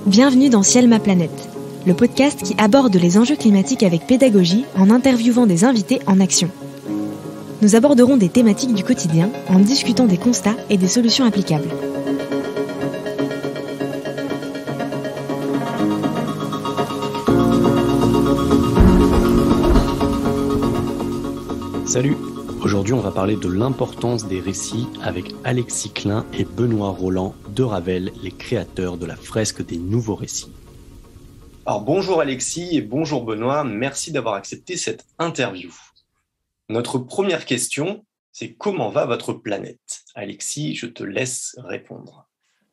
Bienvenue dans Ciel ma planète, le podcast qui aborde les enjeux climatiques avec pédagogie en interviewant des invités en action. Nous aborderons des thématiques du quotidien en discutant des constats et des solutions applicables. Salut! Aujourd'hui, on va parler de l'importance des récits avec Alexis Klein et Benoît Roland de Ravel, les créateurs de la fresque des nouveaux récits. Alors bonjour Alexis et bonjour Benoît, merci d'avoir accepté cette interview. Notre première question, c'est comment va votre planète? Alexis, je te laisse répondre.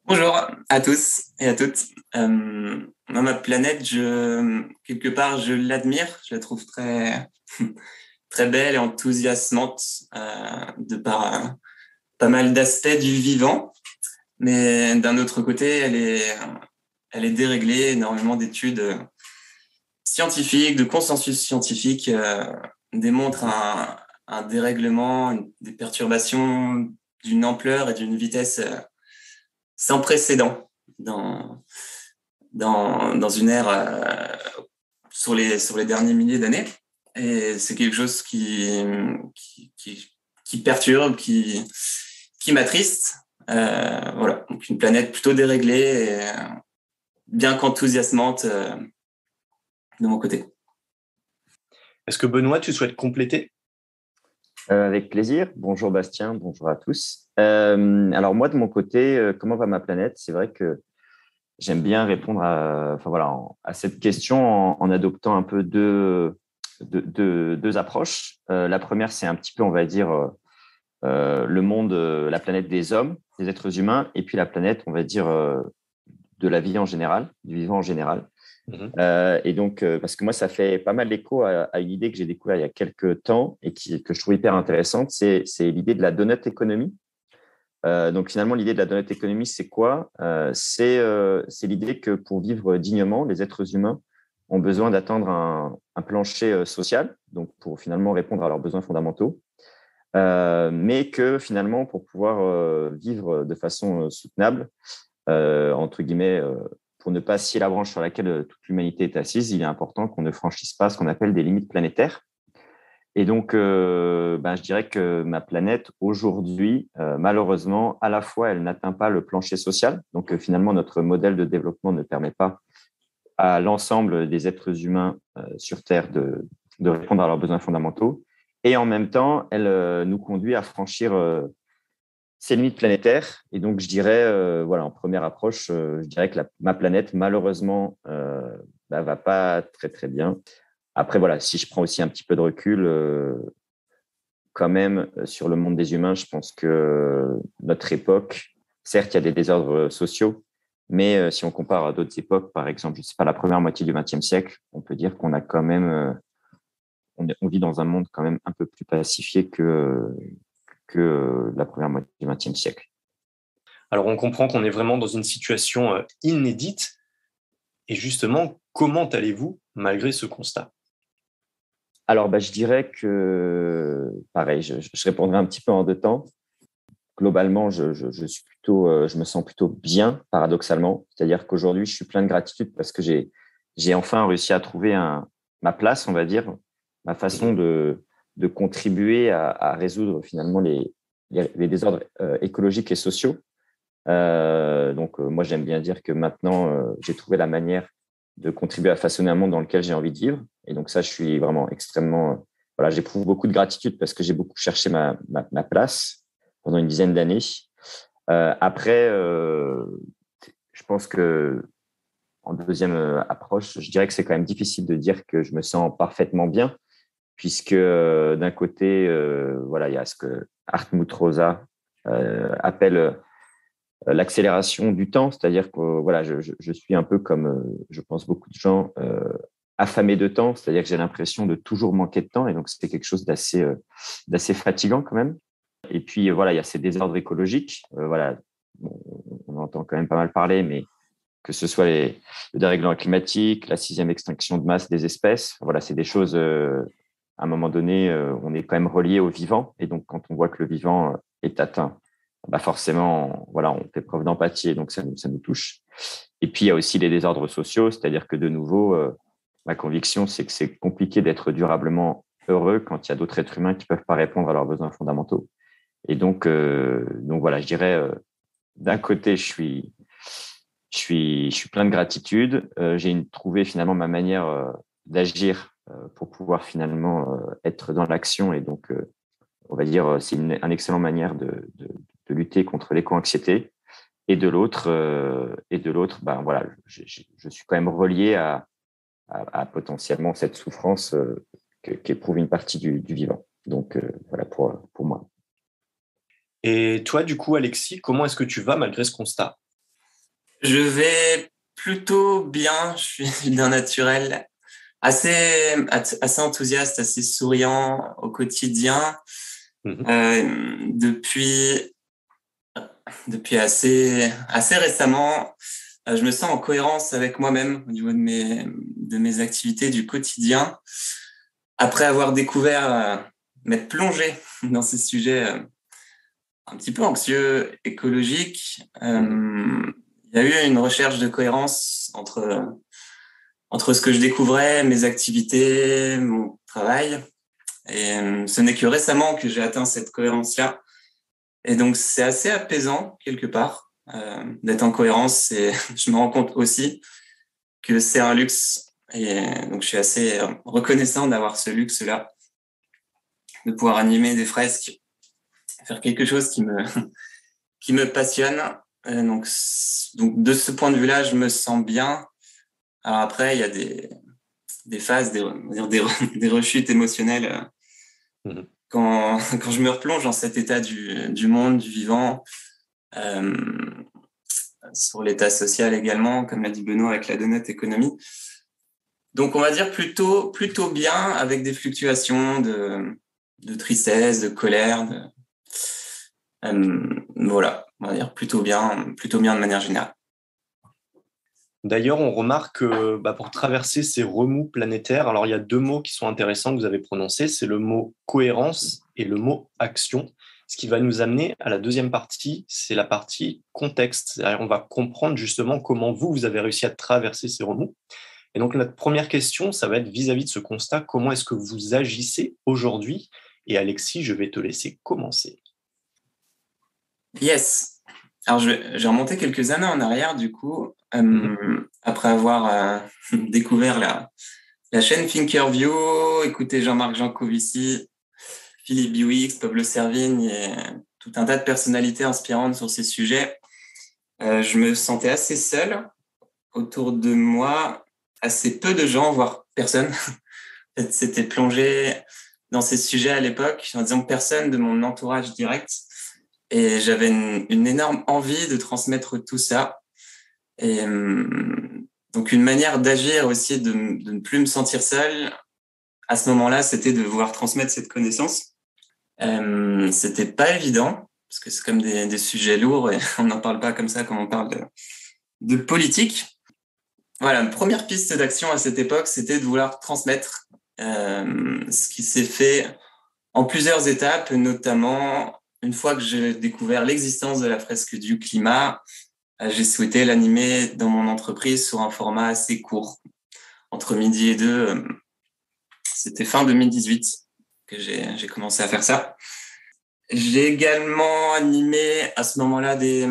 Bonjour à tous et à toutes. Ma planète, quelque part, je l'admire, je la trouve très... très belle et enthousiasmante de par pas mal d'aspects du vivant. Mais d'un autre côté, elle est déréglée. Énormément d'études scientifiques, de consensus scientifique démontrent un dérèglement, des perturbations d'une ampleur et d'une vitesse sans précédent dans une ère sur les derniers milliers d'années. Et c'est quelque chose qui perturbe, qui m'attriste. Voilà, donc une planète plutôt déréglée et bien qu'enthousiasmante de mon côté. Est-ce que Benoît, tu souhaites compléter? Avec plaisir. Bonjour Bastien, bonjour à tous. Alors moi, de mon côté, comment va ma planète? C'est vrai que j'aime bien répondre à cette question en adoptant un peu deux approches. La première, c'est un petit peu, on va dire, le monde, la planète des hommes, des êtres humains, et puis la planète, on va dire, de la vie en général, du vivant en général. Et donc, parce que moi, ça fait pas mal d'écho à une idée que j'ai découverte il y a quelques temps et que je trouve hyper intéressante, c'est l'idée de la donut économie. Donc, finalement, l'idée de la donut économie, c'est quoi? C'est l'idée que pour vivre dignement, les êtres humains ont besoin d'atteindre un plancher social, donc pour finalement répondre à leurs besoins fondamentaux, mais que finalement, pour pouvoir vivre de façon soutenable, entre guillemets, pour ne pas scier la branche sur laquelle toute l'humanité est assise, il est important qu'on ne franchisse pas ce qu'on appelle des limites planétaires. Et donc, je dirais que ma planète, aujourd'hui, malheureusement, à la fois, elle n'atteint pas le plancher social. Donc, finalement, notre modèle de développement ne permet pas à l'ensemble des êtres humains sur Terre de répondre à leurs besoins fondamentaux. Et en même temps, elle nous conduit à franchir ces limites planétaires. Et donc, je dirais, en première approche, je dirais que ma planète, malheureusement, va pas très, très bien. Après, voilà, si je prends aussi un petit peu de recul, quand même, sur le monde des humains, je pense que notre époque, certes, il y a des désordres sociaux, mais si on compare à d'autres époques, par exemple, je ne sais pas, la première moitié du XXe siècle, on peut dire qu'on a quand même, on vit dans un monde quand même un peu plus pacifié que la première moitié du XXe siècle. Alors, on comprend qu'on est vraiment dans une situation inédite. Et justement, comment allez-vous malgré ce constat? Alors, je dirais que, pareil, je répondrai un petit peu en deux temps. Globalement, je me sens plutôt bien, paradoxalement. C'est-à-dire qu'aujourd'hui, je suis plein de gratitude parce que j'ai enfin réussi à trouver ma place, on va dire, ma façon de contribuer à résoudre finalement les désordres écologiques et sociaux. Donc, moi, j'aime bien dire que maintenant, j'ai trouvé la manière de contribuer à façonner un monde dans lequel j'ai envie de vivre. Et donc, ça, je suis vraiment extrêmement... j'éprouve beaucoup de gratitude parce que j'ai beaucoup cherché ma place pendant une dizaine d'années. Après, je pense que en deuxième approche, je dirais que c'est quand même difficile de dire que je me sens parfaitement bien, puisque d'un côté, il y a ce que Hartmut Rosa appelle l'accélération du temps, c'est-à-dire que je suis un peu comme, je pense, beaucoup de gens affamé de temps, c'est-à-dire que j'ai l'impression de toujours manquer de temps, et donc c'est quelque chose d'assez fatigant quand même. Et puis, il y a ces désordres écologiques. On entend quand même pas mal parler, mais que ce soit le dérèglement climatique, la 6e extinction de masse des espèces, c'est des choses, à un moment donné, on est quand même relié au vivant. Et donc, quand on voit que le vivant est atteint, forcément, on fait preuve d'empathie et donc ça nous touche. Et puis, il y a aussi les désordres sociaux, c'est-à-dire que de nouveau, ma conviction, c'est que c'est compliqué d'être durablement heureux quand il y a d'autres êtres humains qui ne peuvent pas répondre à leurs besoins fondamentaux. Et donc voilà, je dirais, d'un côté, je suis plein de gratitude. J'ai trouvé finalement ma manière d'agir pour pouvoir finalement être dans l'action. Et donc, on va dire, c'est une excellente manière de lutter contre l'éco-anxiété. Et de l'autre, ben voilà, je suis quand même relié à potentiellement cette souffrance qu'éprouve une partie du vivant. Donc voilà pour moi. Et toi, du coup, Alexis, comment est-ce que tu vas malgré ce constat? Je vais plutôt bien. Je suis d'un naturel assez enthousiaste, assez souriant au quotidien. Depuis assez récemment, je me sens en cohérence avec moi-même au niveau de mes activités du quotidien. Après avoir découvert, m'être plongé dans ces sujets un petit peu anxieux, écologiques, il y a eu une recherche de cohérence entre ce que je découvrais, mes activités, mon travail. Et ce n'est que récemment que j'ai atteint cette cohérence-là. Et donc, c'est assez apaisant, quelque part, d'être en cohérence. Et je me rends compte aussi que c'est un luxe. Et donc, je suis assez reconnaissant d'avoir ce luxe-là, de pouvoir animer des fresques, faire quelque chose qui me passionne. Donc, de ce point de vue-là, je me sens bien. Alors après, il y a des phases, des rechutes émotionnelles. Quand je me replonge dans cet état du monde, du vivant, sur l'état social également, comme l'a dit Benoît avec la donut économie. Donc, on va dire plutôt bien, avec des fluctuations de tristesse, de colère. Voilà, on va dire plutôt bien de manière générale. D'ailleurs, on remarque que pour traverser ces remous planétaires, alors il y a 2 mots qui sont intéressants que vous avez prononcés, c'est le mot cohérence et le mot action. Ce qui va nous amener à la deuxième partie, c'est la partie contexte. C'est-à-dire, on va comprendre justement comment vous avez réussi à traverser ces remous. Et donc, notre première question, ça va être vis-à-vis de ce constat, comment est-ce que vous agissez aujourd'hui? Et Alexis, je vais te laisser commencer. Yes. Alors, j'ai remonté quelques années en arrière, du coup, après avoir découvert la chaîne Thinkerview, écouté Jean-Marc Jancovici, Philippe Biwix, Pablo Servigne et tout un tas de personnalités inspirantes sur ces sujets. Je me sentais assez seul. Autour de moi, assez peu de gens, voire personne, s'était plongé dans ces sujets à l'époque, en disant personne de mon entourage direct. Et j'avais une énorme envie de transmettre tout ça. Et donc, une manière d'agir aussi, de ne plus me sentir seul, à ce moment-là, c'était de vouloir transmettre cette connaissance. C'était pas évident, parce que c'est comme des sujets lourds et on n'en parle pas comme ça comme on parle de politique. Voilà, première piste d'action à cette époque, c'était de vouloir transmettre ce qui s'est fait en plusieurs étapes, notamment une fois que j'ai découvert l'existence de la fresque du climat, j'ai souhaité l'animer dans mon entreprise sur un format assez court, entre midi et 2. C'était fin 2018 que j'ai commencé à faire ça. J'ai également animé à ce moment-là des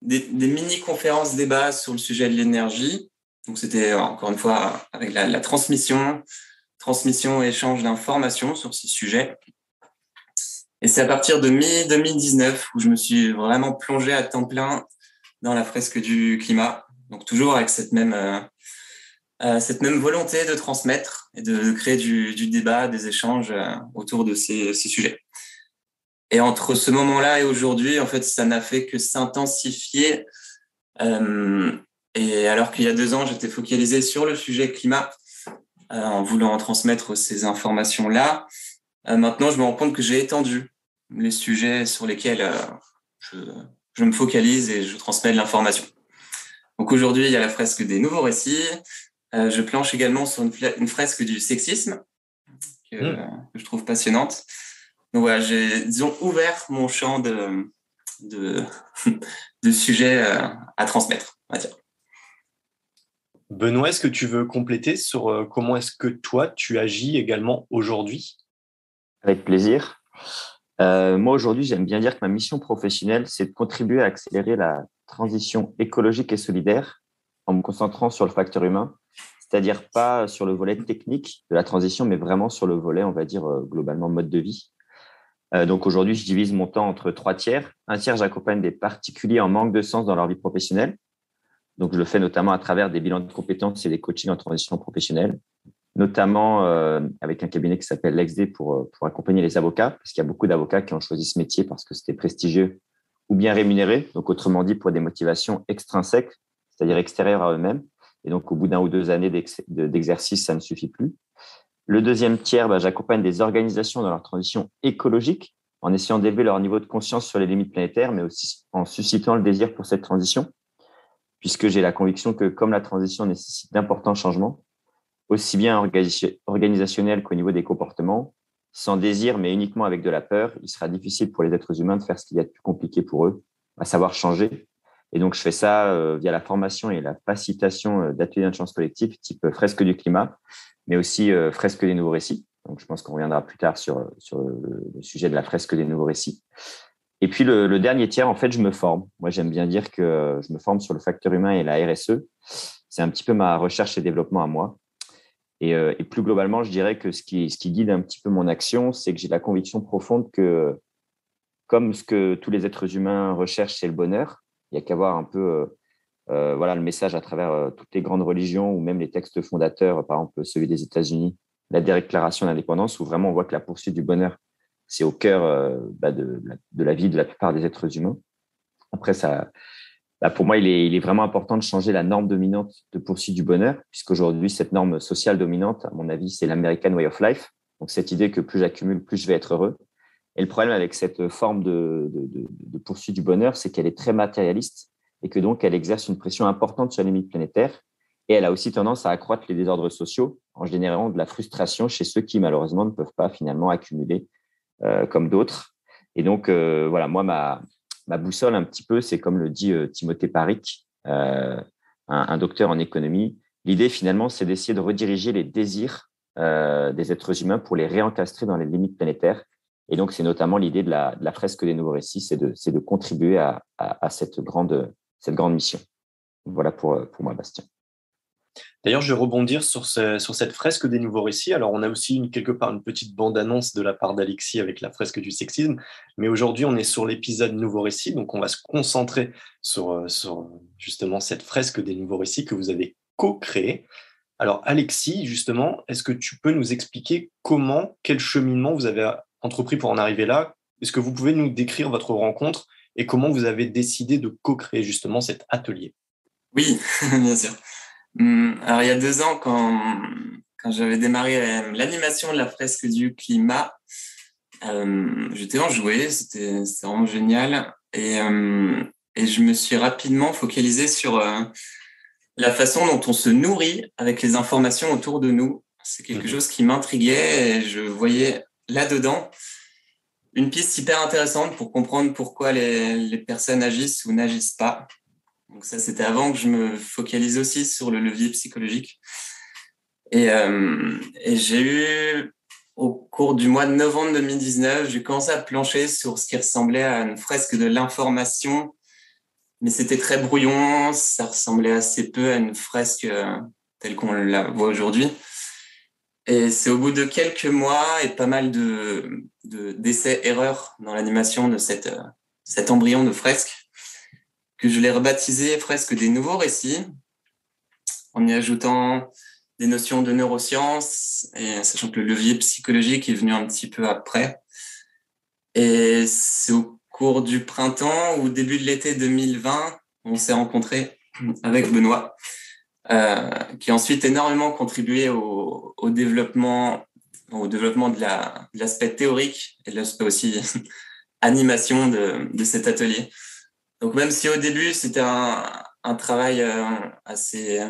mini-conférences débats sur le sujet de l'énergie. Donc, c'était encore une fois avec la transmission et échange d'informations sur ces sujets. Et c'est à partir de mi-2019 où je me suis vraiment plongé à temps plein dans la fresque du climat. Donc, toujours avec cette même volonté de transmettre et de créer du débat, des échanges autour de ces sujets. Et entre ce moment-là et aujourd'hui, en fait, ça n'a fait que s'intensifier. Et alors qu'il y a 2 ans, j'étais focalisé sur le sujet climat, en voulant transmettre ces informations-là. Maintenant, je me rends compte que j'ai étendu les sujets sur lesquels je me focalise et je transmets de l'information. Donc aujourd'hui, il y a la fresque des nouveaux récits. Je planche également sur une fresque du sexisme que je trouve passionnante. Donc voilà, j'ai, disons, ouvert mon champ de sujets à transmettre, on va dire. Benoît, est-ce que tu veux compléter sur comment est-ce que toi, tu agis également aujourd'hui? Avec plaisir. Moi, aujourd'hui, j'aime bien dire que ma mission professionnelle, c'est de contribuer à accélérer la transition écologique et solidaire en me concentrant sur le facteur humain, c'est-à-dire pas sur le volet technique de la transition, mais vraiment sur le volet, on va dire, globalement mode de vie. Donc aujourd'hui, je divise mon temps entre 3 tiers. Un tiers, j'accompagne des particuliers en manque de sens dans leur vie professionnelle. Donc, je le fais notamment à travers des bilans de compétences et des coachings en transition professionnelle, notamment avec un cabinet qui s'appelle l'EXD pour accompagner les avocats, parce qu'il y a beaucoup d'avocats qui ont choisi ce métier parce que c'était prestigieux ou bien rémunéré, donc autrement dit pour des motivations extrinsèques, c'est-à-dire extérieures à eux-mêmes. Et donc, au bout d'1 ou 2 années d'exercice, ça ne suffit plus. Le deuxième tiers, j'accompagne des organisations dans leur transition écologique en essayant d'élever leur niveau de conscience sur les limites planétaires, mais aussi en suscitant le désir pour cette transition, puisque j'ai la conviction que comme la transition nécessite d'importants changements, aussi bien organisationnels qu'au niveau des comportements, sans désir, mais uniquement avec de la peur, il sera difficile pour les êtres humains de faire ce qu'il y a de plus compliqué pour eux, à savoir changer. Et donc, je fais ça via la formation et la facilitation d'ateliers d'intelligence collective, type fresque du climat, mais aussi fresque des nouveaux récits. Donc, je pense qu'on reviendra plus tard sur le sujet de la fresque des nouveaux récits. Et puis, le dernier tiers, en fait, je me forme. Moi, j'aime bien dire que je me forme sur le facteur humain et la RSE. C'est un petit peu ma recherche et développement à moi. Et plus globalement, je dirais que ce qui guide un petit peu mon action, c'est que j'ai la conviction profonde que, comme ce que tous les êtres humains recherchent, c'est le bonheur, il n'y a qu'à voir un peu voilà, le message à travers toutes les grandes religions ou même les textes fondateurs, par exemple celui des États-Unis, la déclaration d'indépendance, où vraiment on voit que la poursuite du bonheur, c'est au cœur de la vie de la plupart des êtres humains. Après, pour moi, il est vraiment important de changer la norme dominante de poursuite du bonheur, puisqu'aujourd'hui, cette norme sociale dominante, à mon avis, c'est l'American Way of Life. Donc, cette idée que plus j'accumule, plus je vais être heureux. Et le problème avec cette forme de poursuite du bonheur, c'est qu'elle est très matérialiste et que donc, elle exerce une pression importante sur les limites planétaires. Et elle a aussi tendance à accroître les désordres sociaux en générant de la frustration chez ceux qui, malheureusement, ne peuvent pas finalement accumuler comme d'autres. Et donc, voilà, moi, ma boussole un petit peu, c'est comme le dit Timothée Paric, un docteur en économie. L'idée, finalement, c'est d'essayer de rediriger les désirs des êtres humains pour les réencastrer dans les limites planétaires. Et donc, c'est notamment l'idée de la fresque des nouveaux récits, c'est de contribuer à cette grande mission. Voilà pour moi, Bastien. D'ailleurs, je vais rebondir sur cette fresque des nouveaux récits. Alors, on a aussi quelque part une petite bande-annonce de la part d'Alexis avec la fresque du sexisme. Mais aujourd'hui, on est sur l'épisode nouveaux récits. Donc, on va se concentrer sur justement cette fresque des nouveaux récits que vous avez co-créée. Alors, Alexis, justement, est-ce que tu peux nous expliquer quel cheminement vous avez entrepris pour en arriver là? Est-ce que vous pouvez nous décrire votre rencontre et comment vous avez décidé de co-créer justement cet atelier? Oui, bien sûr. Alors, il y a 2 ans, quand j'avais démarré l'animation de la fresque du climat, j'étais enjoué, c'était vraiment génial. Et je me suis rapidement focalisé sur la façon dont on se nourrit avec les informations autour de nous. C'est quelque chose qui m'intriguait et je voyais là-dedans une piste hyper intéressante pour comprendre pourquoi les personnes agissent ou n'agissent pas. Donc ça, c'était avant que je me focalise aussi sur le levier psychologique. Et j'ai eu, au cours du mois de novembre 2019, j'ai commencé à plancher sur ce qui ressemblait à une fresque de l'information, mais c'était très brouillon, ça ressemblait assez peu à une fresque telle qu'on la voit aujourd'hui. Et c'est au bout de quelques mois et pas mal d'essais-erreurs dans l'animation de cet embryon de fresque que je l'ai rebaptisé fresque des nouveaux récits, en y ajoutant des notions de neurosciences, et sachant que le levier psychologique est venu un petit peu après. Et c'est au cours du printemps ou début de l'été 2020, on s'est rencontrés avec Benoît, qui a ensuite énormément contribué au développement de l'aspect théorique et de l'aspect aussi animation de cet atelier. Donc, même si au début, c'était un travail assez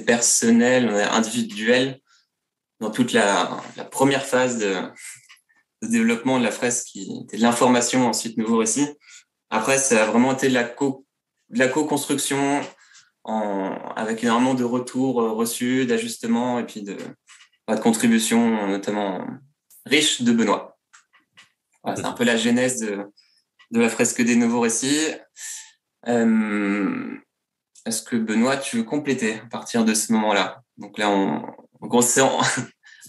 personnel, individuel, dans toute la première phase de développement de la fresque, qui était de l'information, ensuite nouveau récit. Après, ça a vraiment été de la co-construction avec énormément de retours reçus, d'ajustements et puis de contributions notamment riches de Benoît. Voilà, c'est un peu la genèse de la fresque des nouveaux récits. Est-ce que Benoît, tu veux compléter à partir de ce moment-là? Donc là,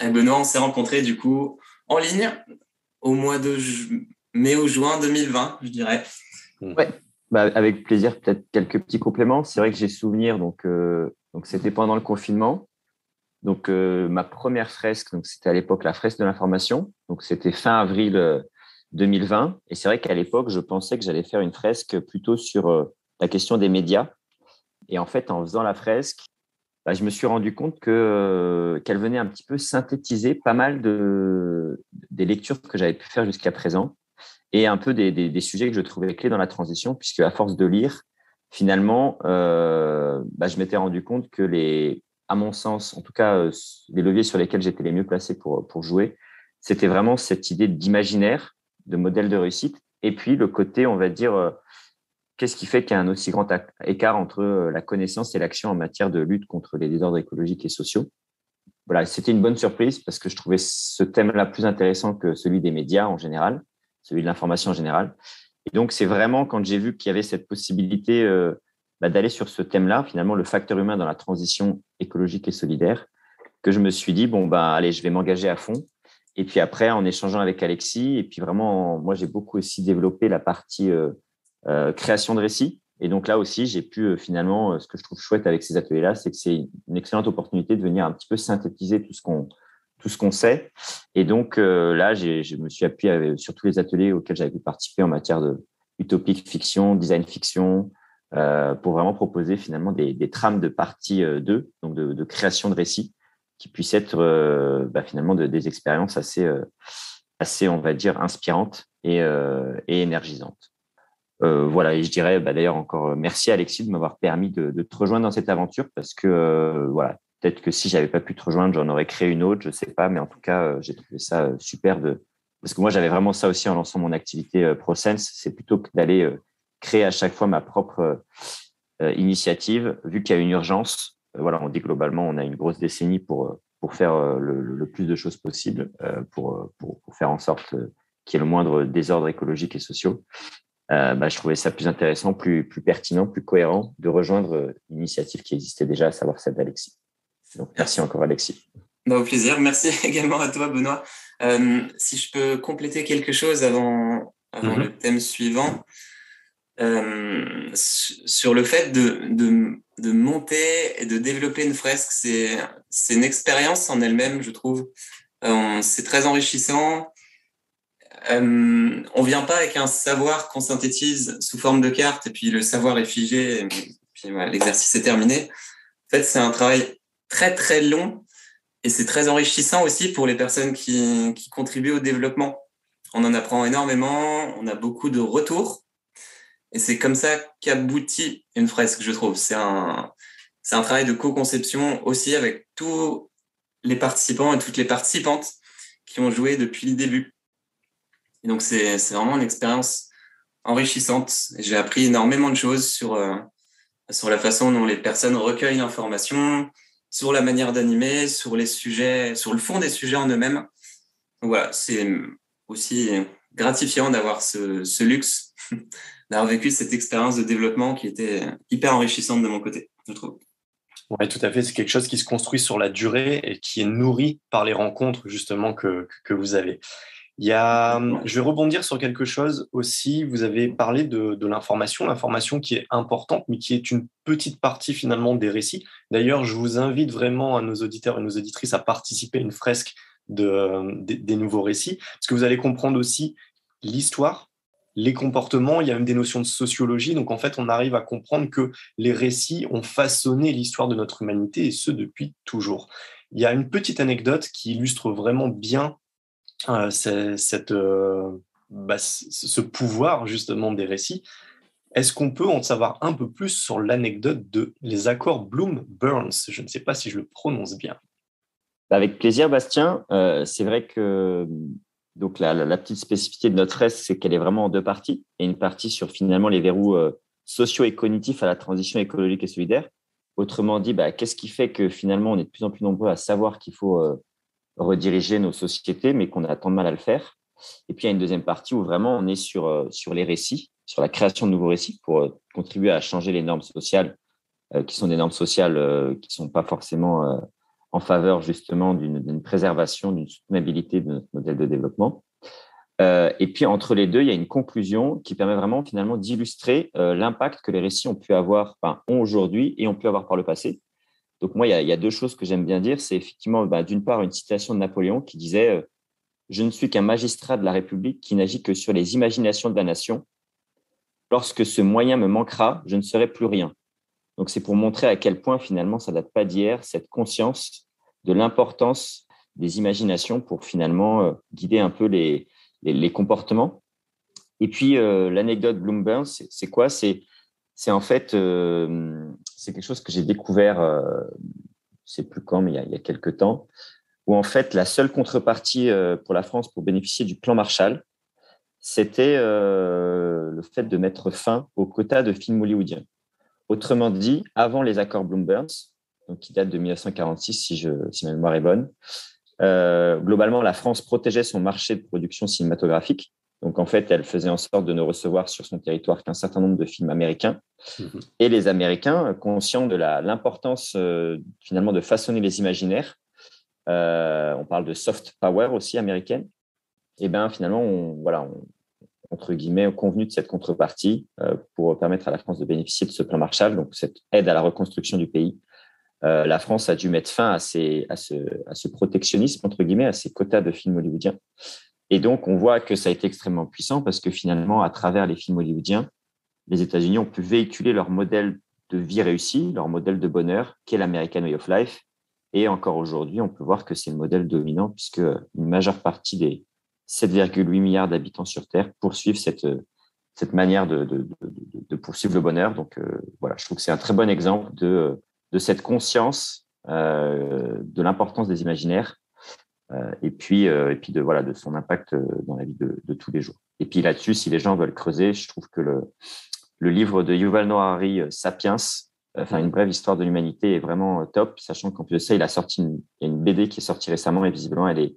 avec Benoît, on s'est rencontrés du coup en ligne au mois de mai ou juin 2020, je dirais. Ouais, avec plaisir, peut-être quelques petits compléments. C'est vrai que j'ai souvenir, donc c'était pendant le confinement. Donc, ma première fresque, donc c'était à l'époque la fresque de l'information. Donc, c'était fin avril 2020. Et c'est vrai qu'à l'époque, je pensais que j'allais faire une fresque plutôt sur la question des médias. Et en fait, en faisant la fresque, je me suis rendu compte qu'elle venait un petit peu synthétiser pas mal des lectures que j'avais pu faire jusqu'à présent et un peu des sujets que je trouvais clés dans la transition, puisque à force de lire, finalement, je m'étais rendu compte que à mon sens, en tout cas, les leviers sur lesquels j'étais les mieux placés pour jouer, c'était vraiment cette idée d'imaginaire, de modèle de réussite, et puis le côté, on va dire, qu'est-ce qui fait qu'il y a un aussi grand écart entre la connaissance et l'action en matière de lutte contre les désordres écologiques et sociaux. Voilà, c'était une bonne surprise parce que je trouvais ce thème-là plus intéressant que celui des médias en général, celui de l'information en général. Et donc, c'est vraiment quand j'ai vu qu'il y avait cette possibilité d'aller sur ce thème-là, finalement, le facteur humain dans la transition écologique et solidaire, que je me suis dit, allez, je vais m'engager à fond. Et puis après, en échangeant avec Alexis, et puis vraiment, moi, j'ai beaucoup aussi développé la partie création de récits. Et donc là aussi, j'ai pu finalement, ce que je trouve chouette avec ces ateliers-là, c'est que c'est une excellente opportunité de venir un petit peu synthétiser tout ce qu'on sait. Et donc là, je me suis appuyé sur tous les ateliers auxquels j'avais pu participer en matière de utopique fiction, design fiction, pour vraiment proposer finalement des trames de partie 2, donc de création de récits, qui puissent être finalement des expériences assez, on va dire, inspirantes et énergisantes. Voilà, et je dirais d'ailleurs encore merci Alexis de m'avoir permis de te rejoindre dans cette aventure parce que voilà, peut-être que si j'avais pas pu te rejoindre, j'en aurais créé une autre, je sais pas, mais en tout cas, j'ai trouvé ça super parce que moi j'avais vraiment ça aussi en lançant mon activité ProSense, c'est plutôt que d'aller créer à chaque fois ma propre initiative, vu qu'il y a une urgence. Voilà, on dit globalement, on a une grosse décennie pour faire le plus de choses possible, pour faire en sorte qu'il y ait le moindre désordre écologique et sociaux. Je trouvais ça plus intéressant, plus pertinent, plus cohérent de rejoindre une initiative qui existait déjà, à savoir celle d'Alexis. Donc, merci encore, Alexis. Au plaisir. Merci également à toi, Benoît. Si je peux compléter quelque chose avant le thème suivant, sur le fait de monter et de développer une fresque, c'est une expérience en elle-même, je trouve. C'est très enrichissant. On vient pas avec un savoir qu'on synthétise sous forme de carte et puis le savoir est figé et puis voilà, l'exercice est terminé. En fait, c'est un travail très très long et c'est très enrichissant aussi pour les personnes qui contribuent au développement. On en apprend énormément, on a beaucoup de retours et c'est comme ça qu'aboutit une fresque, je trouve. C'est un travail de co-conception aussi avec tous les participants et toutes les participantes qui ont joué depuis le début. Et donc, c'est vraiment une expérience enrichissante. J'ai appris énormément de choses sur la façon dont les personnes recueillent l'information, sur la manière d'animer, sur les sujets, sur le fond des sujets en eux-mêmes. Donc voilà, c'est aussi gratifiant d'avoir ce luxe, d'avoir vécu cette expérience de développement qui était hyper enrichissante de mon côté, je trouve. Oui, tout à fait. C'est quelque chose qui se construit sur la durée et qui est nourri par les rencontres justement que vous avez. Je vais rebondir sur quelque chose aussi. Vous avez parlé de l'information qui est importante, mais qui est une petite partie finalement des récits. D'ailleurs, je vous invite vraiment à nos auditeurs et nos auditrices à participer à une fresque des nouveaux récits, parce que vous allez comprendre aussi l'histoire, les comportements, il y a même des notions de sociologie. Donc en fait, on arrive à comprendre que les récits ont façonné l'histoire de notre humanité, et ce depuis toujours. Il y a une petite anecdote qui illustre vraiment bien ce pouvoir justement des récits. Est-ce qu'on peut en savoir un peu plus sur l'anecdote les accords Bloom-Burns? Je ne sais pas si je le prononce bien. Avec plaisir, Bastien. C'est vrai que donc la petite spécificité de notre fresque, c'est qu'elle est vraiment en deux parties, et une partie sur finalement les verrous sociaux et cognitifs à la transition écologique et solidaire, Autrement dit, qu'est-ce qui fait que finalement, on est de plus en plus nombreux à savoir qu'il faut rediriger nos sociétés, mais qu'on a tant de mal à le faire. Et puis, il y a une deuxième partie où vraiment on est sur les récits, sur la création de nouveaux récits pour contribuer à changer les normes sociales, qui sont des normes sociales qui ne sont pas forcément en faveur justement d'une préservation, d'une soutenabilité de notre modèle de développement. Et puis, entre les deux, il y a une conclusion qui permet vraiment finalement d'illustrer l'impact que les récits ont pu avoir, ont aujourd'hui et ont pu avoir par le passé. Donc, moi, il y a deux choses que j'aime bien dire. C'est effectivement, d'une part, une citation de Napoléon qui disait « Je ne suis qu'un magistrat de la République qui n'agit que sur les imaginations de la nation. Lorsque ce moyen me manquera, je ne serai plus rien. » Donc, c'est pour montrer à quel point, finalement, ça ne date pas d'hier, cette conscience de l'importance des imaginations pour finalement guider un peu les comportements. Et puis, l'anecdote Bloomberg, c'est quoi ? C'est en fait, c'est quelque chose que j'ai découvert, je ne sais plus quand, mais il y a quelques temps, où en fait, la seule contrepartie pour la France pour bénéficier du plan Marshall, c'était le fait de mettre fin aux quotas de films hollywoodiens. Autrement dit, avant les accords Bloomberg, donc qui datent de 1946, si ma mémoire est bonne, globalement, la France protégeait son marché de production cinématographique. Donc, en fait, elle faisait en sorte de ne recevoir sur son territoire qu'un certain nombre de films américains. Et les Américains, conscients de l'importance finalement de façonner les imaginaires, on parle de soft power aussi américaine, et bien finalement, entre guillemets, convenu de cette contrepartie pour permettre à la France de bénéficier de ce plan Marshall, donc cette aide à la reconstruction du pays. La France a dû mettre fin à ce protectionnisme, entre guillemets, à ces quotas de films hollywoodiens. Et donc, on voit que ça a été extrêmement puissant parce que finalement, à travers les films hollywoodiens, les États-Unis ont pu véhiculer leur modèle de vie réussi, leur modèle de bonheur, qu'est l'American Way of Life. Et encore aujourd'hui, on peut voir que c'est le modèle dominant puisque une majeure partie des 7,8 milliards d'habitants sur Terre poursuivent cette manière de poursuivre le bonheur. Donc, voilà, je trouve que c'est un très bon exemple de cette conscience de l'importance des imaginaires et puis de son impact dans la vie de tous les jours. Et puis là-dessus, si les gens veulent creuser, je trouve que le livre de Yuval Noah Harari, Sapiens, une brève histoire de l'humanité, est vraiment top, sachant qu'en plus de ça, il y a une BD qui est sortie récemment et visiblement, elle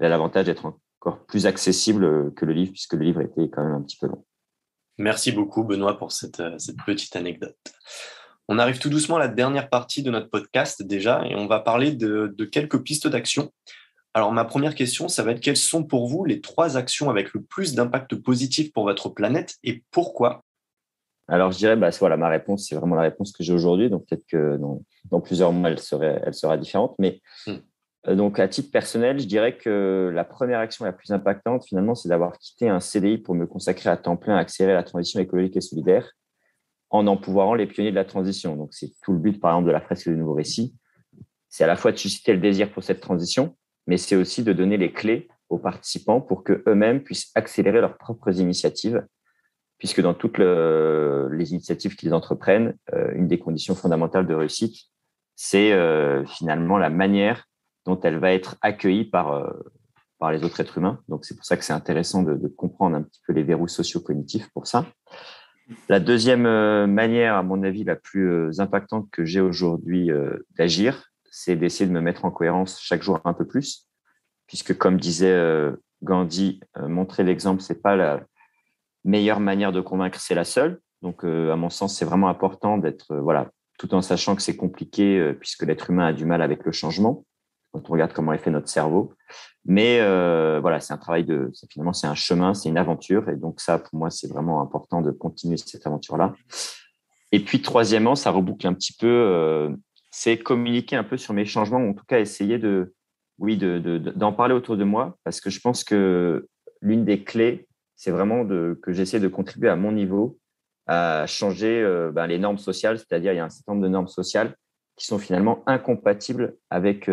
a l'avantage d'être encore plus accessible que le livre, puisque le livre était quand même un petit peu long. Merci beaucoup, Benoît, pour cette petite anecdote. On arrive tout doucement à la dernière partie de notre podcast déjà, et on va parler de quelques pistes d'action. Alors, ma première question, ça va être quelles sont pour vous les 3 actions avec le plus d'impact positif pour votre planète et pourquoi ? Alors, je dirais, ma réponse, c'est vraiment la réponse que j'ai aujourd'hui. Donc, peut-être que dans plusieurs mois, elle sera différente. Mais donc, à titre personnel, je dirais que la première action la plus impactante, finalement, c'est d'avoir quitté un CDI pour me consacrer à temps plein à accélérer la transition écologique et solidaire en empouvoirant les pionniers de la transition. Donc, c'est tout le but, par exemple, de la fresque des nouveaux récits. C'est à la fois de susciter le désir pour cette transition, mais c'est aussi de donner les clés aux participants pour qu'eux-mêmes puissent accélérer leurs propres initiatives, puisque dans toutes les initiatives qu'ils entreprennent, une des conditions fondamentales de réussite, c'est finalement la manière dont elle va être accueillie par les autres êtres humains. Donc, c'est pour ça que c'est intéressant de comprendre un petit peu les verrous socio-cognitifs pour ça. La deuxième manière, à mon avis, la plus impactante que j'ai aujourd'hui d'agir, c'est d'essayer de me mettre en cohérence chaque jour un peu plus, puisque comme disait Gandhi, montrer l'exemple, c'est pas la meilleure manière de convaincre, c'est la seule. Donc, à mon sens, c'est vraiment important d'être, tout en sachant que c'est compliqué, puisque l'être humain a du mal avec le changement, quand on regarde comment est fait notre cerveau. Mais c'est un travail finalement, c'est un chemin, c'est une aventure. Et donc, ça, pour moi, c'est vraiment important de continuer cette aventure-là. Et puis, troisièmement, ça reboucle un petit peu, c'est communiquer un peu sur mes changements, ou en tout cas, essayer d'en parler autour de moi, parce que je pense que l'une des clés, c'est vraiment que j'essaie de contribuer à mon niveau à changer les normes sociales, c'est-à-dire il y a un certain nombre de normes sociales qui sont finalement incompatibles avec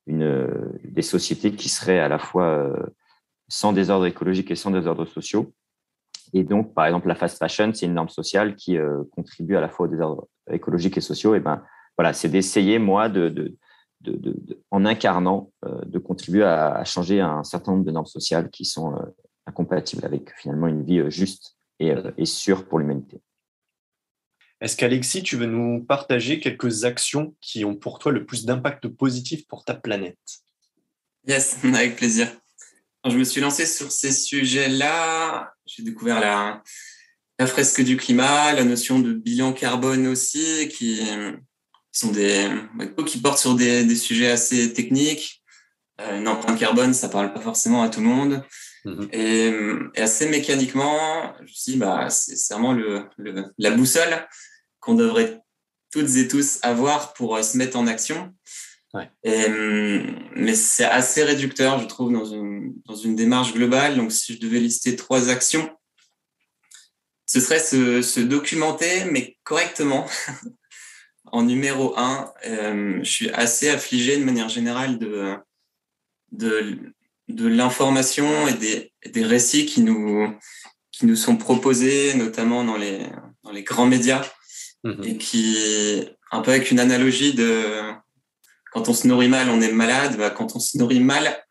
des sociétés qui seraient à la fois sans désordre écologique et sans désordre sociaux. Et donc, par exemple, la fast fashion, c'est une norme sociale qui contribue à la fois au désordre écologique et sociaux. Et c'est d'essayer, moi, en incarnant, de contribuer à changer un certain nombre de normes sociales qui sont incompatibles avec finalement une vie juste et sûre pour l'humanité. Est-ce qu'Alexis, tu veux nous partager quelques actions qui ont pour toi le plus d'impact positif pour ta planète? Yes, avec plaisir. Quand je me suis lancé sur ces sujets-là, j'ai découvert la fresque du climat, la notion de bilan carbone aussi, qui sont qui portent sur des sujets assez techniques. Une empreinte carbone, ça parle pas forcément à tout le monde. Et assez mécaniquement, je me suis dit, c'est vraiment la boussole qu'on devrait toutes et tous avoir pour se mettre en action. Ouais. Mais c'est assez réducteur, je trouve, dans une démarche globale. Donc, si je devais lister 3 actions, ce serait se documenter, mais correctement. En numéro 1, je suis assez affligé de manière générale de l'information et des récits qui nous sont proposés, notamment dans les grands médias, et qui, un peu avec une analogie de quand on se nourrit mal, on est malade. Quand on se nourrit mal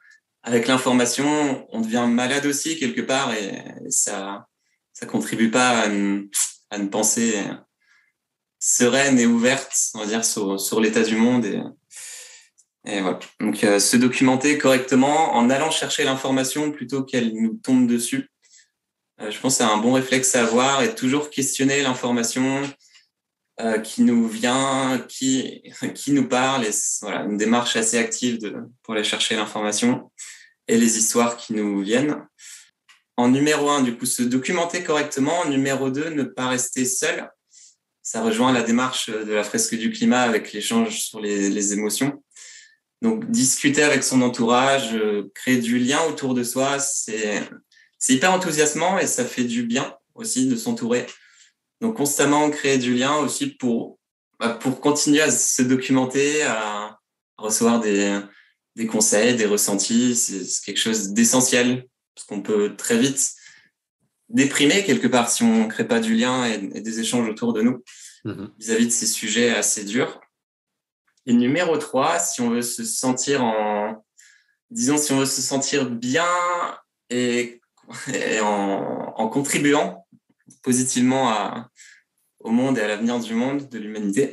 avec l'information, on devient malade aussi quelque part, et ça contribue pas à une pensée sereine et ouverte, on va dire, sur l'état du monde. Et voilà. Donc, se documenter correctement en allant chercher l'information plutôt qu'elle nous tombe dessus. Je pense que c'est un bon réflexe à avoir, et toujours questionner l'information qui nous vient, qui nous parle. Et voilà, une démarche assez active pour aller chercher l'information et les histoires qui nous viennent. En numéro 1, du coup, se documenter correctement. En numéro 2, ne pas rester seul. Ça rejoint la démarche de la fresque du climat avec l'échange sur les émotions. Donc, discuter avec son entourage, créer du lien autour de soi, c'est hyper enthousiasmant, et ça fait du bien aussi de s'entourer. Donc, constamment créer du lien aussi pour continuer à se documenter, à recevoir des conseils, des ressentis. C'est quelque chose d'essentiel, parce qu'on peut très vite déprimer quelque part si on ne crée pas du lien et des échanges autour de nous vis-à-vis de ces sujets assez durs. Et numéro 3, si on veut se sentir bien et en contribuant positivement au monde et à l'avenir du monde, de l'humanité,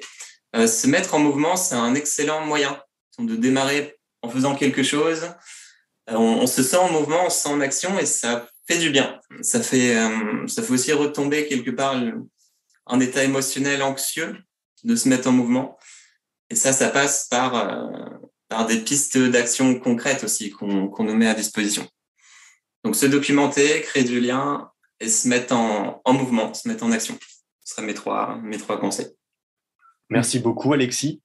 se mettre en mouvement, c'est un excellent moyen de démarrer en faisant quelque chose. On se sent en mouvement, on se sent en action, et ça fait du bien. Ça fait aussi retomber quelque part un état émotionnel anxieux de se mettre en mouvement. Et ça passe par des pistes d'action concrètes aussi qu'on nous met à disposition. Donc, se documenter, créer du lien et se mettre en mouvement, se mettre en action. Ce seraient mes trois conseils. Merci beaucoup, Alexis.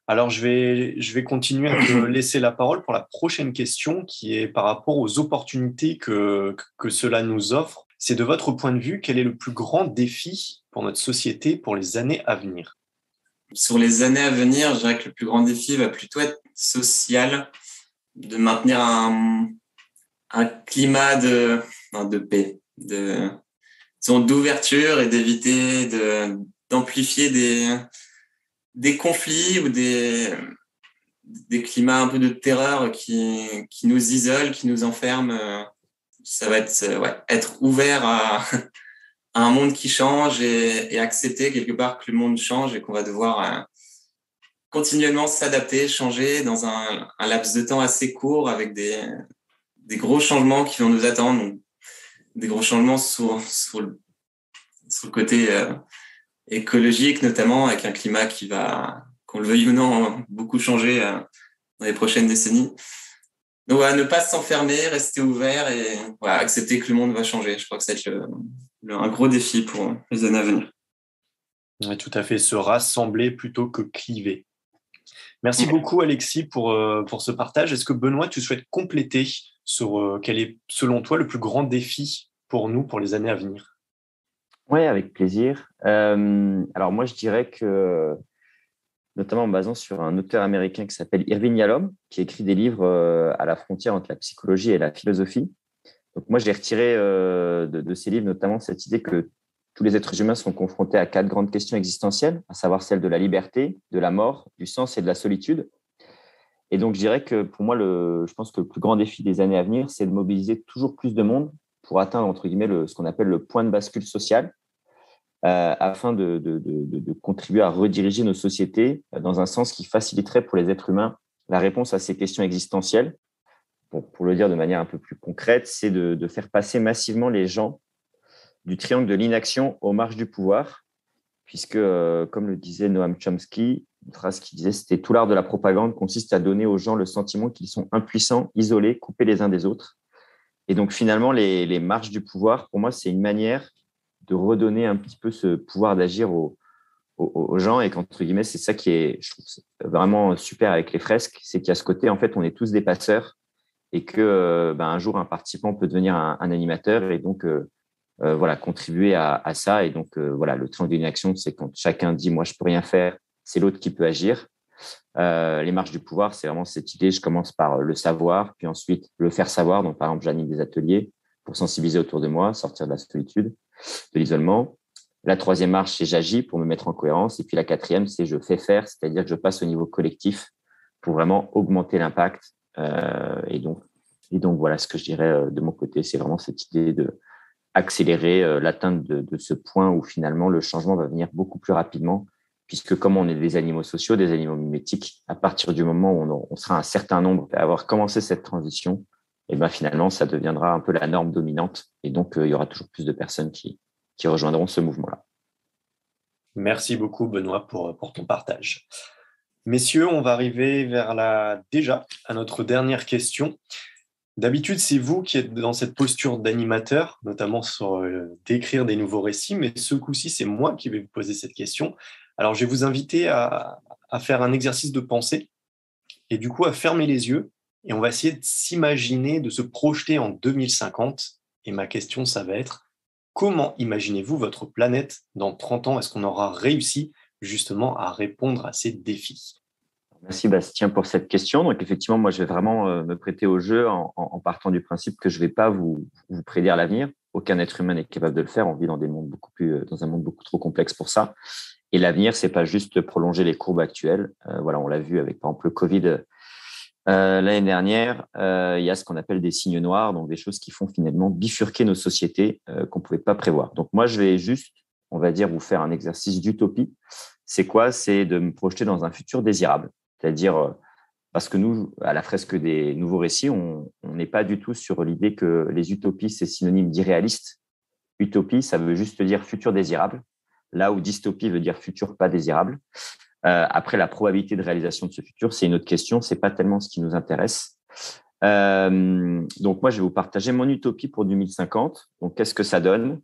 Alors, je vais continuer à te laisser la parole pour la prochaine question, qui est par rapport aux opportunités que cela nous offre. C'est, de votre point de vue, quel est le plus grand défi pour notre société pour les années à venir? Sur les années à venir, je dirais que le plus grand défi va plutôt être social, de maintenir un climat de paix, d'ouverture, et d'éviter d'amplifier des conflits ou des climats un peu de terreur qui nous isolent, qui nous enferment. Ça va être ouvert à un monde qui change, et accepter quelque part que le monde change et qu'on va devoir continuellement s'adapter, changer dans un laps de temps assez court, avec des gros changements qui vont nous attendre. Donc, des gros changements sur le côté écologique, notamment, avec un climat qui va, qu'on le veuille ou non, beaucoup changer dans les prochaines décennies. Donc, ne pas s'enfermer, rester ouvert, et accepter que le monde va changer. Je crois que ça va être un gros défi pour les années à venir. Oui, tout à fait, se rassembler plutôt que cliver. Merci beaucoup, Alexis, pour ce partage. Est-ce que, Benoît, tu souhaites compléter sur quel est, selon toi, le plus grand défi pour nous pour les années à venir? Oui, avec plaisir. Alors moi, je dirais que, notamment en basant sur un auteur américain qui s'appelle Irvin Yalom, qui écrit des livres à la frontière entre la psychologie et la philosophie. Donc moi, j'ai retiré de ces livres notamment cette idée que tous les êtres humains sont confrontés à 4 grandes questions existentielles, à savoir celles de la liberté, de la mort, du sens et de la solitude. Et donc, je dirais que pour moi, je pense que le plus grand défi des années à venir, c'est de mobiliser toujours plus de monde pour atteindre, entre guillemets, ce qu'on appelle le point de bascule social. afin de contribuer à rediriger nos sociétés dans un sens qui faciliterait pour les êtres humains la réponse à ces questions existentielles. Pour le dire de manière un peu plus concrète, c'est de faire passer massivement les gens du triangle de l'inaction aux marches du pouvoir, puisque, comme le disait Noam Chomsky, une phrase qui disait « c'était tout l'art de la propagande consiste à donner aux gens le sentiment qu'ils sont impuissants, isolés, coupés les uns des autres ». Et donc, finalement, les marches du pouvoir, pour moi, c'est une manière de redonner un petit peu ce pouvoir d'agir aux gens. Et qu'entre guillemets, c'est ça qui est, je trouve, vraiment super avec les fresques, c'est qu'il y a ce côté, en fait, on est tous des passeurs et que un jour, un participant peut devenir un animateur et donc contribuer à ça. Et donc, le triangle d'une action, c'est quand chacun dit « moi, je peux rien faire », c'est l'autre qui peut agir. Les marches du pouvoir, c'est vraiment cette idée, je commence par le savoir, puis ensuite le faire savoir. Donc, par exemple, j'anime des ateliers pour sensibiliser autour de moi, sortir de la solitude, de l'isolement. La troisième marche, c'est j'agis pour me mettre en cohérence. Et puis la quatrième, c'est je fais faire, c'est-à-dire que je passe au niveau collectif pour vraiment augmenter l'impact. Et donc, voilà ce que je dirais de mon côté, c'est vraiment cette idée de accélérer l'atteinte de ce point où finalement le changement va venir beaucoup plus rapidement, puisque comme on est des animaux sociaux, des animaux mimétiques, à partir du moment où on sera un certain nombre à avoir commencé cette transition, et finalement, ça deviendra un peu la norme dominante. Et donc, il y aura toujours plus de personnes qui rejoindront ce mouvement-là. Merci beaucoup, Benoît, pour ton partage. Messieurs, on va arriver déjà à notre dernière question. D'habitude, c'est vous qui êtes dans cette posture d'animateur, notamment sur d'écrire des nouveaux récits, mais ce coup-ci, c'est moi qui vais vous poser cette question. Alors, je vais vous inviter à faire un exercice de pensée et du coup à fermer les yeux et on va essayer de s'imaginer, de se projeter en 2050. Et ma question, ça va être, comment imaginez-vous votre planète dans 30 ans? Est-ce qu'on aura réussi justement à répondre à ces défis? Merci Bastien pour cette question. Donc effectivement, moi je vais vraiment me prêter au jeu en partant du principe que je ne vais pas vous prédire l'avenir. Aucun être humain n'est capable de le faire. On vit dans un monde beaucoup trop complexe pour ça. Et l'avenir, c'est pas juste prolonger les courbes actuelles. On l'a vu avec par exemple le Covid l'année dernière. Il y a ce qu'on appelle des signes noirs, donc des choses qui font finalement bifurquer nos sociétés qu'on ne pouvait pas prévoir. Donc moi, je vais juste, on va dire, vous faire un exercice d'utopie. C'est quoi? C'est de me projeter dans un futur désirable. C'est-à-dire, parce que nous, à la fresque des nouveaux récits, on n'est pas du tout sur l'idée que les utopies, c'est synonyme d'irréaliste. Utopie, ça veut juste dire futur désirable, là où dystopie veut dire futur pas désirable. Après, la probabilité de réalisation de ce futur, c'est une autre question. C'est pas tellement ce qui nous intéresse. Donc, moi, je vais vous partager mon utopie pour 2050. Donc, qu'est-ce que ça donne?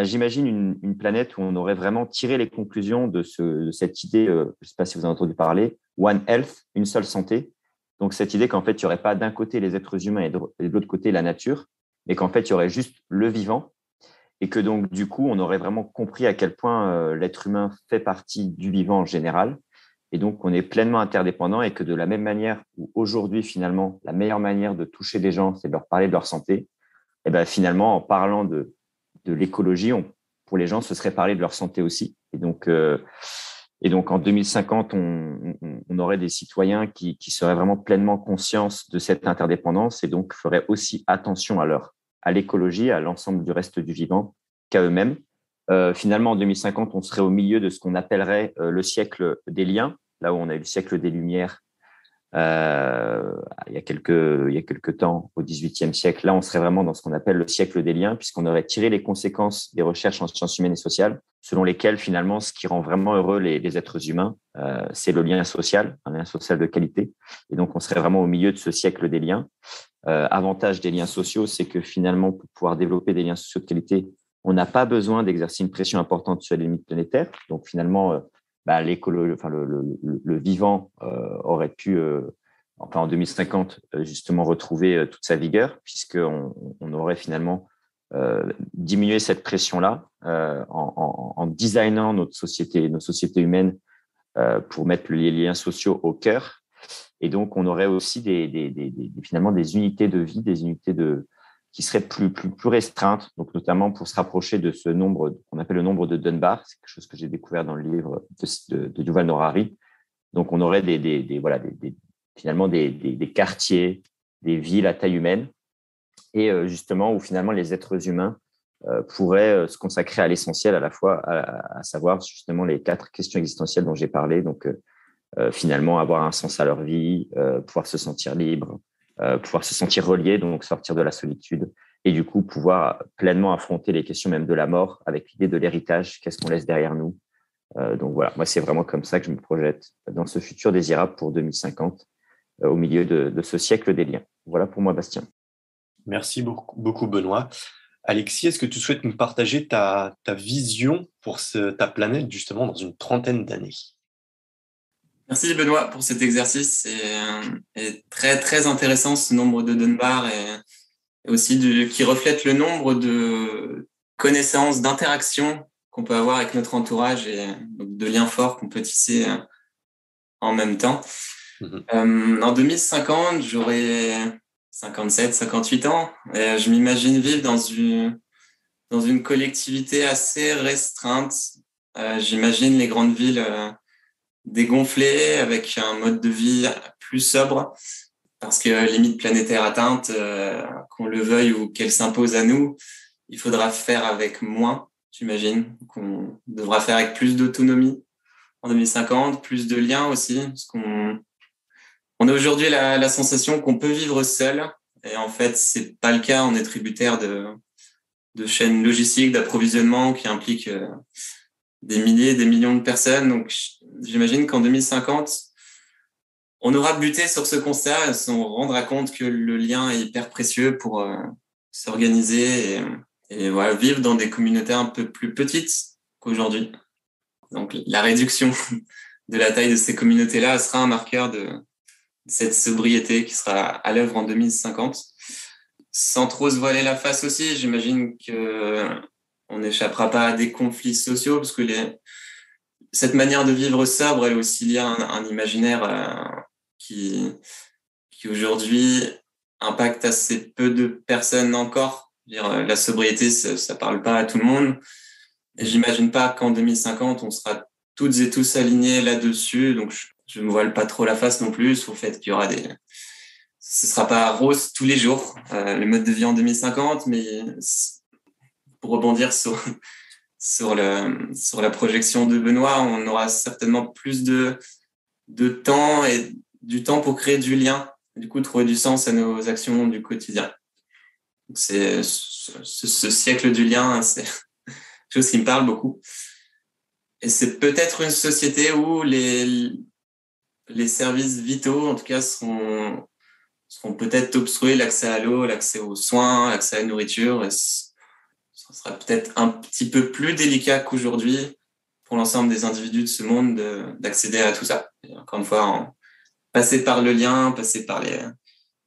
J'imagine une planète où on aurait vraiment tiré les conclusions de cette idée, je ne sais pas si vous en avez entendu parler, One Health, une seule santé. Donc, cette idée qu'en fait, il n'y aurait pas d'un côté les êtres humains et de l'autre côté la nature, mais qu'en fait, il y aurait juste le vivant. Et que donc, du coup, on aurait vraiment compris à quel point l'être humain fait partie du vivant en général. Et donc, on est pleinement interdépendant et que de la même manière où aujourd'hui, finalement, la meilleure manière de toucher des gens, c'est de leur parler de leur santé, et finalement, en parlant de l'écologie, pour les gens, ce serait parler de leur santé aussi. Et donc en 2050, on aurait des citoyens qui seraient vraiment pleinement conscients de cette interdépendance et donc feraient aussi attention à l'écologie, à l'ensemble du reste du vivant, qu'à eux-mêmes. Finalement, en 2050, on serait au milieu de ce qu'on appellerait le siècle des liens, là où on a eu le siècle des Lumières il y a quelques temps, au XVIIIe siècle. Là, on serait vraiment dans ce qu'on appelle le siècle des liens, puisqu'on aurait tiré les conséquences des recherches en sciences humaines et sociales, selon lesquelles, finalement, ce qui rend vraiment heureux les êtres humains, c'est le lien social, un lien social de qualité. Et donc, on serait vraiment au milieu de ce siècle des liens. Avantage des liens sociaux, c'est que finalement, pour pouvoir développer des liens sociaux de qualité, on n'a pas besoin d'exercer une pression importante sur les limites planétaires. Donc, finalement, le vivant aurait pu, en 2050, justement retrouver toute sa vigueur, puisqu'on aurait finalement diminué cette pression-là en designant nos sociétés humaines pour mettre les liens sociaux au cœur. Et donc, on aurait aussi finalement des unités de vie, des unités qui seraient plus restreintes, donc notamment pour se rapprocher de ce nombre qu'on appelle le nombre de Dunbar. C'est quelque chose que j'ai découvert dans le livre de Yuval Noah Harari. Donc, on aurait finalement des quartiers, des villes à taille humaine, et justement où finalement les êtres humains pourrait se consacrer à l'essentiel à la fois, à savoir justement les 4 questions existentielles dont j'ai parlé. Donc, finalement, avoir un sens à leur vie, pouvoir se sentir libre, pouvoir se sentir relié, donc sortir de la solitude, et du coup, pouvoir pleinement affronter les questions même de la mort avec l'idée de l'héritage, qu'est-ce qu'on laisse derrière nous. Donc voilà, moi, c'est vraiment comme ça que je me projette dans ce futur désirable pour 2050, au milieu de ce siècle des liens. Voilà pour moi, Bastien. Merci beaucoup, Benoît. Alexis, est-ce que tu souhaites nous partager ta vision pour ta planète, justement, dans une trentaine d'années? Merci Benoît pour cet exercice. C'est très, très intéressant ce nombre de Dunbar et aussi qui reflète le nombre de connaissances, d'interactions qu'on peut avoir avec notre entourage et donc de liens forts qu'on peut tisser en même temps. En 2050, j'aurai 57, 58 ans et je m'imagine vivre dans une collectivité assez restreinte. J'imagine les grandes villes dégonflées avec un mode de vie plus sobre parce que limite planétaire atteinte, qu'on le veuille ou qu'elle s'impose à nous, il faudra faire avec moins, j'imagine, qu'on devra faire avec plus d'autonomie en 2050, plus de liens aussi, parce on a aujourd'hui la sensation qu'on peut vivre seul, et en fait, c'est pas le cas. On est tributaire de chaînes logistiques, d'approvisionnement qui impliquent des milliers, des millions de personnes. Donc, j'imagine qu'en 2050, on aura buté sur ce constat, on rendra compte que le lien est hyper précieux pour s'organiser et voilà, vivre dans des communautés un peu plus petites qu'aujourd'hui. Donc, la réduction de la taille de ces communautés-là sera un marqueur de cette sobriété qui sera à l'œuvre en 2050. Sans trop se voiler la face aussi, j'imagine qu'on n'échappera pas à des conflits sociaux parce que cette manière de vivre sobre, elle est aussi liée à un imaginaire qui aujourd'hui impacte assez peu de personnes encore. La sobriété, ça parle pas à tout le monde. Et j'imagine pas qu'en 2050, on sera toutes et tous alignés là-dessus. Donc, je me voile pas trop la face non plus au fait qu'il y aura ce sera pas rose tous les jours, le mode de vie en 2050, mais pour rebondir sur la projection de Benoît, on aura certainement plus de temps et du temps pour créer du lien, du coup trouver du sens à nos actions du quotidien. Donc c'est ce siècle du lien, c'est quelque chose qui me parle beaucoup. Et c'est peut-être une société où les services vitaux, en tout cas, seront peut-être obstrués, l'accès à l'eau, l'accès aux soins, l'accès à la nourriture. Et ce sera peut-être un petit peu plus délicat qu'aujourd'hui pour l'ensemble des individus de ce monde d'accéder à tout ça. Et encore une fois, passer par le lien, passer par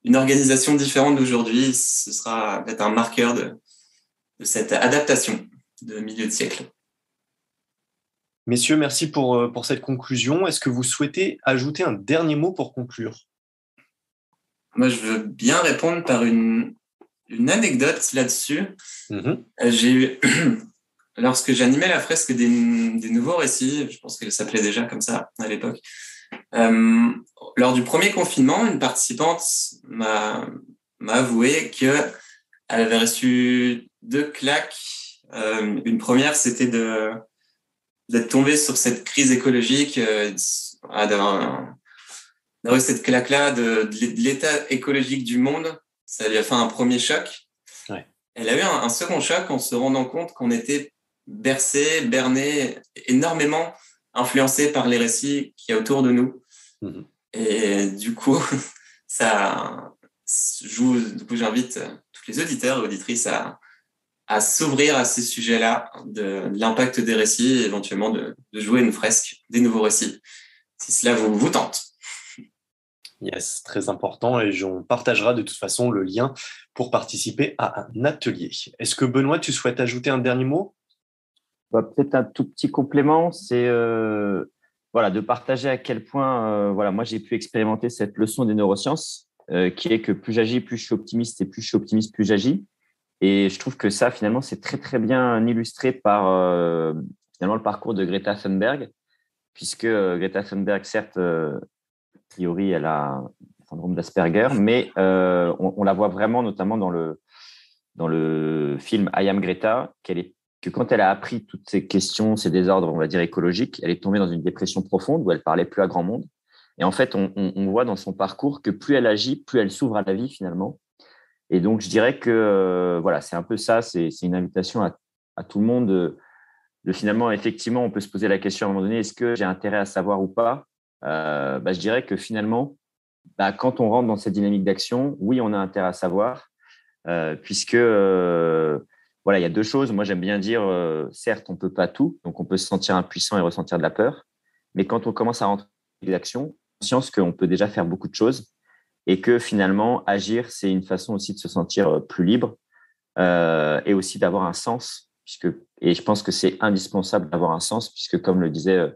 une organisation différente d'aujourd'hui, ce sera peut-être un marqueur de cette adaptation de milieu de siècle. Messieurs, merci pour cette conclusion. Est-ce que vous souhaitez ajouter un dernier mot pour conclure? Moi, je veux bien répondre par une anecdote là-dessus. J'ai eu, lorsque j'animais la fresque des nouveaux récits, je pense qu'elle s'appelait déjà comme ça à l'époque, lors du premier confinement, une participante m'a avoué qu'elle avait reçu 2 claques. Une première, c'était d'être tombée sur cette crise écologique, d'avoir eu cette claque-là de l'état écologique du monde. Ça lui a fait un premier choc. Ouais. Elle a eu un second choc en se rendant compte qu'on était berné, énormément influencé par les récits qu'il y a autour de nous. Et du coup, du coup, j'invite tous les auditeurs et auditrices à s'ouvrir à ces sujets-là, de l'impact des récits et éventuellement de jouer une fresque des nouveaux récits, si cela vous tente. Yes, très important, et on partagera de toute façon le lien pour participer à un atelier. Est-ce que Benoît, tu souhaites ajouter un dernier mot? Peut-être un tout petit complément, c'est de partager à quel point moi j'ai pu expérimenter cette leçon des neurosciences, qui est que plus j'agis, plus je suis optimiste, et plus je suis optimiste, plus j'agis. Et je trouve que ça, finalement, c'est très, très bien illustré par finalement le parcours de Greta Thunberg, puisque Greta Thunberg, certes, a priori, elle a un syndrome d'Asperger, mais on la voit vraiment notamment dans dans le film I Am Greta, que quand elle a appris toutes ces questions, ces désordres, on va dire, écologiques, elle est tombée dans une dépression profonde où elle parlait plus à grand monde. Et en fait, on voit dans son parcours que plus elle agit, plus elle s'ouvre à la vie finalement. Et donc, je dirais que voilà, c'est un peu ça, c'est une invitation à tout le monde de finalement, effectivement, on peut se poser la question à un moment donné, est-ce que j'ai intérêt à savoir ou pas? Je dirais que finalement, quand on rentre dans cette dynamique d'action, oui, on a intérêt à savoir, puisque voilà, il y a deux choses. Moi, j'aime bien dire, certes, on ne peut pas tout, donc on peut se sentir impuissant et ressentir de la peur, mais quand on commence à rentrer dans l'action, conscience qu'on peut déjà faire beaucoup de choses et que finalement, agir, c'est une façon aussi de se sentir plus libre et aussi d'avoir un sens, et je pense que c'est indispensable d'avoir un sens, puisque comme le disait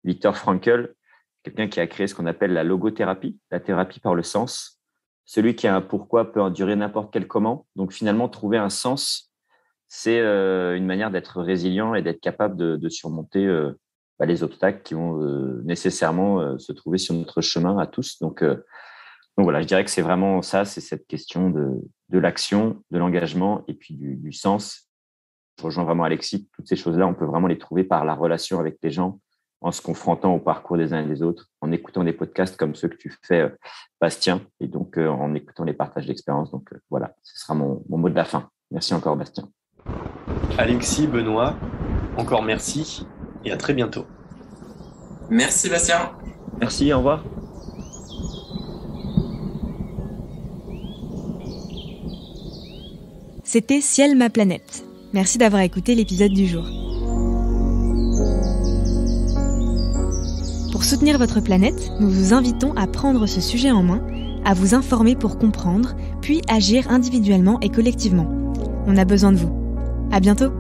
Viktor Frankl, quelqu'un qui a créé ce qu'on appelle la logothérapie, la thérapie par le sens. Celui qui a un pourquoi peut endurer n'importe quel comment. Donc finalement, trouver un sens, c'est une manière d'être résilient et d'être capable de surmonter les obstacles qui vont nécessairement se trouver sur notre chemin à tous. Donc voilà, je dirais que c'est vraiment ça, c'est cette question de l'action, de l'engagement et puis du sens. Je rejoins vraiment Alexis, toutes ces choses-là, on peut vraiment les trouver par la relation avec les gens, en se confrontant au parcours des uns et des autres, en écoutant des podcasts comme ceux que tu fais, Bastien, et donc en écoutant les partages d'expérience. Donc voilà, ce sera mon mot de la fin. Merci encore, Bastien. Alexis, Benoît, encore merci et à très bientôt. Merci, Bastien. Merci, au revoir. C'était Ciel ma planète. Merci d'avoir écouté l'épisode du jour. Pour soutenir votre planète, nous vous invitons à prendre ce sujet en main, à vous informer pour comprendre, puis agir individuellement et collectivement. On a besoin de vous. À bientôt!